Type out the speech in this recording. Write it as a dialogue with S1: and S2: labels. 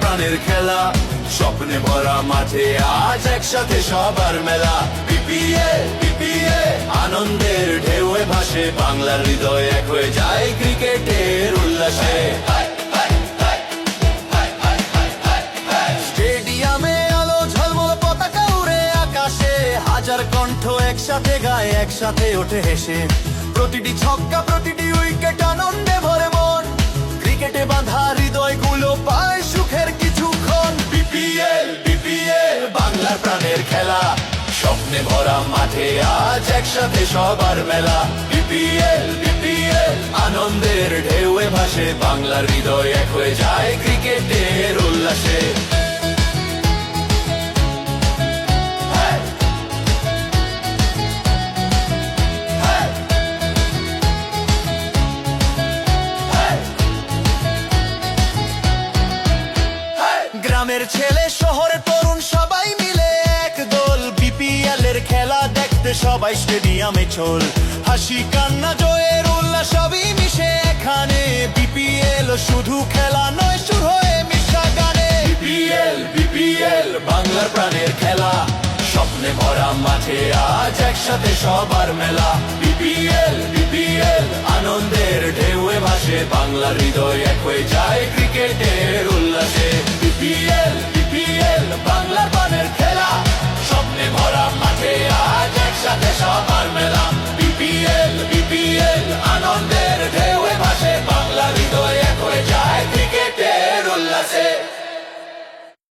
S1: প্রাণের খেলা, স্বপ্নে ভরা মাঠে আজ একসাথে সবার মেলা। বিপিএল বিপিএল আনন্দের ঢেউয়ে ভাসে, বাংলার হৃদয় এক হয়ে যায় ক্রিকেটের উল্লাসে। স্টেডিয়ামে আলো ঝলমল, পতাকা উড়ে আকাশে, হাজার কণ্ঠ একসাথে গায়, একসাথে ওঠে হেসে। প্রতিটি ছক্কা, প্রতিটি উইকেট আনন্দে ভরে মন, ক্রিকেটে বাঁধা হৃদয়গুলো পায় সুখের কিছুক্ষণ। বিপিএল বিপিএল বাংলার প্রাণের খেলা, স্বপ্নে ভরা মাঠে আজ একসাথে সবার মেলা। বিপিএল বিপিএল আনন্দের ঢেউয়ে ভাসে, বাংলার হৃদয় এক হয়ে যায় ক্রিকেটের উল্লাসে। গ্রামের ছেলে শহরের তরুণ সবাই মিলে এক দল, বিপিএল এর খেলা দেখতে সবাই স্টেডিয়ামে চল। হাসি কান্না জয়ের উল্লাস সবই মিশে এখানে, বিপিএল শুধু খেলা নয়, সুর হয়ে মিশা গানে। বিপিএল বিপিএল বাংলার প্রাণের খেলা, স্বপ্নে ভরা মাঠে আজ একসাথে সবার মেলা। বিপিএল বিপিএল আনন্দের ঢেউয়ে ভাসে, বাংলার হৃদয় এক হয়ে যায় ক্রিকেটের উল্লাসে। বিপিএল বিপিএল বাংলার প্রাণের খেলা।